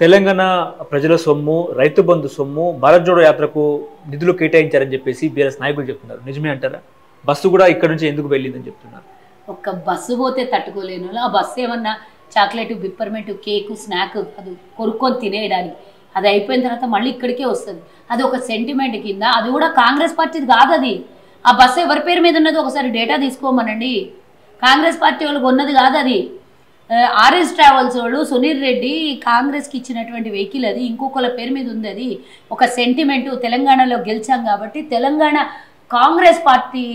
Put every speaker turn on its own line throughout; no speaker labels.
తెలంగాణ ప్రజల సొమ్ము, రైతు బంధు సొమ్ము, భారత్ జోడో యాత్రకు నిధులు కేటాయించారని చెప్పేసి బీఆర్ఎస్ నాయకులు చెప్తున్నారు. నిజమే అంటారా? బస్సు కూడా ఇక్కడ నుంచి ఎందుకు వెళ్ళిందని చెప్తున్నారు.
ఒక్క బస్సు పోతే తట్టుకోలేను. ఆ బస్సు ఏమన్నా చాక్లెట్, పిప్పర్మెంట్, కేకు, స్నాక్ అది కొనుక్కొని తినేయడానికి, అది అయిపోయిన తర్వాత మళ్ళీ ఇక్కడికే వస్తుంది. అది ఒక సెంటిమెంట్ కింద. అది కూడా కాంగ్రెస్ పార్టీది కాదు. అది ఆ బస్సు ఎవరి పేరు మీద ఉన్నది ఒకసారి డేటా తీసుకోమనండి. కాంగ్రెస్ పార్టీ వాళ్ళు కొన్నది కాదు. అది ఆర్ఎస్ ట్రావెల్స్ వాళ్ళు, సునీల్ రెడ్డి కాంగ్రెస్కి ఇచ్చినటువంటి వెహికల్. అది ఇంకొకళ్ళ పేరు మీద ఉంది. అది ఒక సెంటిమెంటు. తెలంగాణలో గెలిచాం కాబట్టి తెలంగాణ కాంగ్రెస్ పార్టీ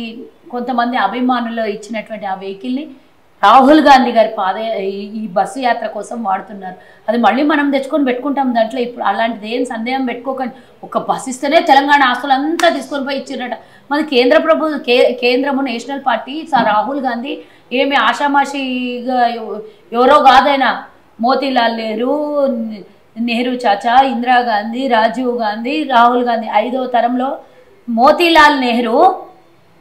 కొంతమంది అభిమానులు ఇచ్చినటువంటి ఆ వెహికల్ని రాహుల్ గాంధీ గారి ఈ బస్సు యాత్ర కోసం వాడుతున్నారు. అది మళ్ళీ మనం తెచ్చుకొని పెట్టుకుంటాం దాంట్లో. ఇప్పుడు అలాంటిది ఏం సందేహం పెట్టుకోకండి. ఒక బస్సు ఇస్తేనే తెలంగాణ ఆస్తులంతా తీసుకొని పోయి ఇచ్చినట్ట. మరి కేంద్రము నేషనల్ పార్టీ రాహుల్ గాంధీ ఏమి ఆషామాషిగా ఎవరో కాదైనా. మోతీలాల్ నెహ్రూ చాచా, ఇందిరాగాంధీ, రాజీవ్ గాంధీ, రాహుల్ గాంధీ 5వ తరంలో మోతీలాల్ నెహ్రూ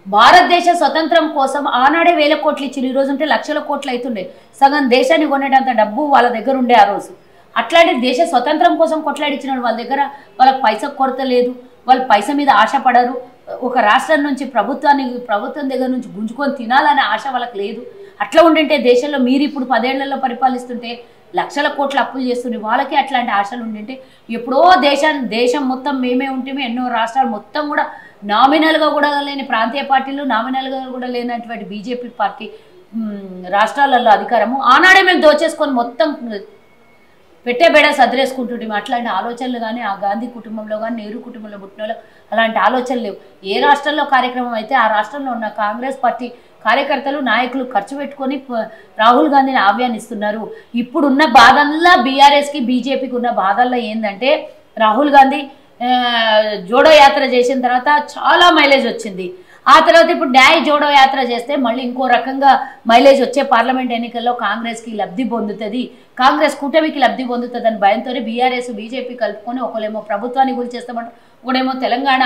భారతదేశ స్వతంత్రం కోసం ఆనాడే 1000 కోట్లు ఇచ్చి, ఈ రోజు ఉంటే లక్షల కోట్లు అవుతుండే. సగం దేశాన్ని కొనేటంత డబ్బు వాళ్ళ దగ్గర ఉండే ఆ రోజు. అట్లాంటి దేశ స్వతంత్రం కోసం కొట్లాడిచ్చినాడు. వాళ్ళ దగ్గర వాళ్ళకి పైస కొరత లేదు. వాళ్ళు పైస మీద ఆశపడరు. ఒక రాష్ట్రం నుంచి ప్రభుత్వం దగ్గర నుంచి గుంజుకొని తినాలనే ఆశ వాళ్ళకి లేదు. అట్లా ఉండింటే దేశంలో మీరు ఇప్పుడు 10 ఏళ్లలో పరిపాలిస్తుంటే లక్షల కోట్ల అప్పులు చేస్తుండే. వాళ్ళకి అట్లాంటి ఆశలు ఉండింటే ఎప్పుడో దేశం మొత్తం మేమే ఉంటేమే. ఎన్నో రాష్ట్రాలు మొత్తం కూడా నామినల్గా కూడా లేని ప్రాంతీయ పార్టీలు, నామినల్గా కూడా లేనటువంటి బీజేపీ పార్టీ రాష్ట్రాలలో అధికారము ఆనాడే మేము దోచేసుకొని మొత్తం పెట్టే బేడ సదిరేసుకుంటుంటాం. అట్లాంటి ఆలోచనలు కానీ ఆ గాంధీ కుటుంబంలో కానీ నెహ్రూ కుటుంబంలో పుట్టినలో అలాంటి ఆలోచనలు లేవు. ఏ రాష్ట్రంలో కార్యక్రమం అయితే ఆ రాష్ట్రంలో ఉన్న కాంగ్రెస్ పార్టీ కార్యకర్తలు, నాయకులు ఖర్చు పెట్టుకొని రాహుల్ గాంధీని ఆహ్వానిస్తున్నారు. ఇప్పుడున్న బాధల్లా బీఆర్ఎస్కి, బీజేపీకి ఉన్న బాధల్లో ఏంటంటే రాహుల్ గాంధీ జోడో యాత్ర చేసిన తర్వాత చాలా మైలేజ్ వచ్చింది. ఆ తర్వాత ఇప్పుడు న్యాయ జోడో యాత్ర చేస్తే మళ్ళీ ఇంకో రకంగా మైలేజ్ వచ్చే పార్లమెంట్ ఎన్నికల్లో కాంగ్రెస్కి లబ్ధి పొందుతుంది, కాంగ్రెస్ కూటమికి లబ్ధి పొందుతుంది అని భయంతోనే బీఆర్ఎస్, బీజేపీ కలుపుకొని ఒకళ్ళేమో ప్రభుత్వాన్ని గురి చేస్తామంటారు, ఒకడేమో తెలంగాణ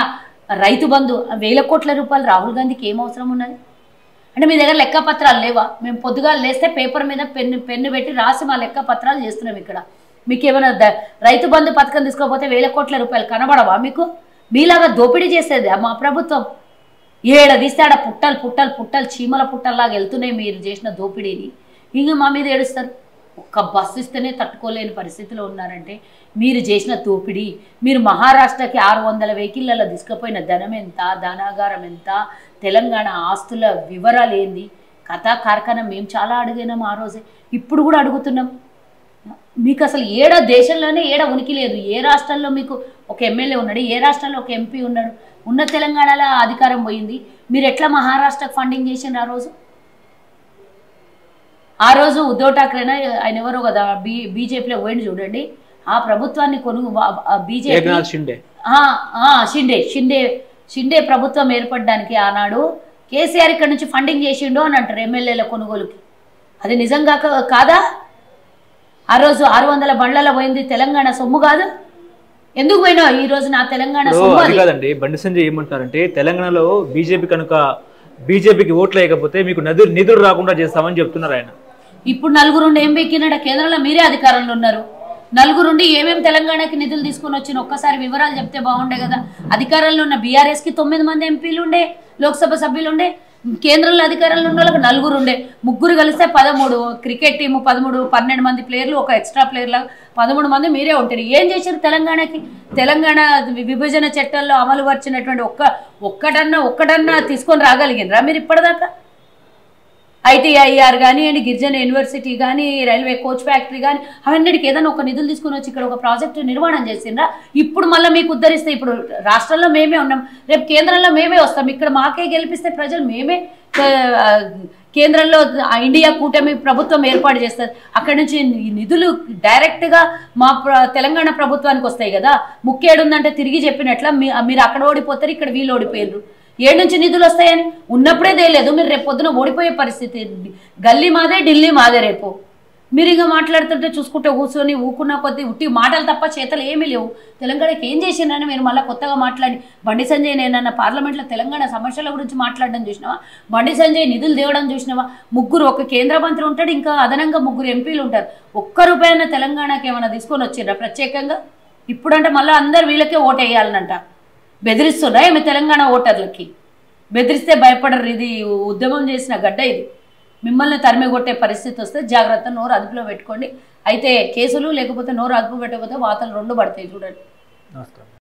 రైతు బంధు 1000 కోట్ల రూపాయలు రాహుల్ గాంధీకి ఏం అవసరం ఉన్నది? అంటే మీ దగ్గర లెక్కపత్రాలు లేవా? మేము పొద్దుగా లేస్తే పేపర్ మీద పెన్ను పెట్టి రాసి మా లెక్కపత్రాలు చేస్తున్నాం. ఇక్కడ మీకు ఏమైనా రైతు బంధు పథకం తీసుకోకపోతే 1000 కోట్ల రూపాయలు కనబడవా మీకు? మీలాగా దోపిడీ చేసేది మా ప్రభుత్వం. తీస్తే ఆడ పుట్టలు చీమల పుట్టల్లాగా వెళ్తున్నాయి మీరు చేసిన దోపిడీని. ఇంక మా మీద ఏడుస్తారు. ఒక్క బస్సు ఇస్తేనే తట్టుకోలేని పరిస్థితిలో ఉన్నారంటే మీరు చేసిన దోపిడీ. మీరు మహారాష్ట్రకి 600 వెహికల్లలో తీసుకుపోయిన ధనం ఎంత, ధనాగారం ఎంత, తెలంగాణ ఆస్తుల వివరాలు ఏంది, కథా కార్ఖానా మేము చాలా అడిగినాం ఆ రోజే, ఇప్పుడు కూడా అడుగుతున్నాం. మీకు అసలు దేశంలోనే ఉనికి లేదు. ఏ రాష్ట్రంలో మీకు ఒక ఎమ్మెల్యే ఉన్నాడు? ఏ రాష్ట్రంలో ఒక ఎంపీ ఉన్నాడు? ఉన్న తెలంగాణలో అధికారం పోయింది. మీరు ఎట్లా మహారాష్ట్రకు ఫండింగ్ చేసిండ్రు ఆ రోజు ఉద్ధవ్ ఠాక్రేనా ఆయన ఎవరో కదా బీజేపీలో పోయింది చూడండి. ఆ ప్రభుత్వాన్ని బీజేపీ షిండే ప్రభుత్వం ఏర్పడడానికి ఆనాడు కేసీఆర్ ఇక్కడ నుంచి ఫండింగ్ చేసిండు అని అంటారు ఎమ్మెల్యేల కొనుగోలుకి. అది నిజంగా కాదా? ఆ రోజు 600 బండ్లలో పోయింది తెలంగాణ సొమ్ము కాదు? ఎందుకు పోయినావు ఈ రోజు నా తెలంగాణ సొమ్ము?
అది కాదండి. బండి సంజయ్ ఏమంటారంటే తెలంగాణలో బీజేపీకి ఓట్లు వేయకపోతే మీకు నిధులు రాకుండా చేస్తామని చెప్తున్నారు ఆయన.
ఇప్పుడు నలుగురుండి ఏం బెక్కినాడ? కేంద్రంలో మీరే అధికారంలో ఉన్నారు. నలుగురుండి ఏమేమి తెలంగాణకి నిధులు తీసుకొని వచ్చిన ఒక్కసారి వివరాలు చెప్తే బాగుండే కదా. అధికారంలో ఉన్న బీఆర్ఎస్కి 9 మంది ఎంపీలు ఉండే, లోక్సభ సభ్యులు ఉండే. కేంద్రంలో అధికారంలో ఉన్న వాళ్ళకి 4 ఉండే. 3 కలిస్తే 13. క్రికెట్ టీము 12 మంది ప్లేయర్లు, ఒక ఎక్స్ట్రా ప్లేయర్లు 13 మంది మీరే ఉంటారు. ఏం చేశారు తెలంగాణకి? తెలంగాణ విభజన చట్టంలో అమలు పరిచినటువంటి ఒక్కటన్నా తీసుకొని రాగలిగినరా మీరు ఇప్పటిదాకా? ఐటీఐఆర్ కానివ్వండి, గిరిజన యూనివర్సిటీ కానీ, రైల్వే కోచ్ ఫ్యాక్టరీ కానీ, అవన్నిటికి ఏదైనా ఒక నిధులు తీసుకుని వచ్చి ఇక్కడ ఒక ప్రాజెక్టు నిర్మాణం చేసిండ్రా? ఇప్పుడు మళ్ళీ మీకు ఉద్ధరిస్తే ఇప్పుడు రాష్ట్రంలో మేమే ఉన్నాం, రేపు కేంద్రంలో మేమే వస్తాం. ఇక్కడ మాకే గెలిపిస్తే ప్రజలు మేమే కేంద్రంలో ఇండియా కూటమి ప్రభుత్వం ఏర్పాటు చేస్తారు. అక్కడి నుంచి నిధులు డైరెక్ట్గా మా తెలంగాణ ప్రభుత్వానికి వస్తాయి కదా. ముఖ్యేడు ఉందంటే తిరిగి చెప్పినట్ల మీరు అక్కడ ఓడిపోతారు, ఇక్కడ వీళ్ళు ఓడిపోయారు. ఏడు నుంచి నిధులు వస్తాయని ఉన్నప్పుడే తెలియదు. మీరు రేపు పొద్దున ఓడిపోయే పరిస్థితి. గల్లీ మాదే, ఢిల్లీ మాదే. రేపు మీరు ఇంకా మాట్లాడుతుంటే చూసుకుంటే కూర్చొని ఊకున్న కొద్దీ ఉట్టి మాటలు తప్ప చేతలు ఏమీ లేవు. తెలంగాణకి ఏం చేసిందని మీరు మళ్ళీ కొత్తగా మాట్లాడి బండి సంజయ్ నేనన్న పార్లమెంట్లో తెలంగాణ సమస్యల గురించి మాట్లాడడం చూసినావా? బండి సంజయ్ నిధులు తేవడం చూసినావా? ముగ్గురు, ఒక కేంద్ర మంత్రి ఉంటాడు, ఇంకా అదనంగా 3 ఎంపీలు ఉంటారు. ఒక్క రూపాయన తెలంగాణకి ఏమైనా తీసుకొని వచ్చిండ్రా ప్రత్యేకంగా? ఇప్పుడంటే మళ్ళీ అందరు వీళ్ళకే ఓటు వేయాలనంట. బెదిరిస్తున్నా ఏమి తెలంగాణ ఓటర్లకి? బెదిరిస్తే భయపడరు. ఇది ఉద్యమం చేసిన గడ్డ. ఇది మిమ్మల్ని తరిమి కొట్టే పరిస్థితి వస్తే జాగ్రత్త, నోరు అదుపులో పెట్టుకోండి. అయితే కేసులు, లేకపోతే నోరు అదుపు పెట్టకపోతే వాతలు 2 పడతాయి. చూడండి.
నమస్కారం.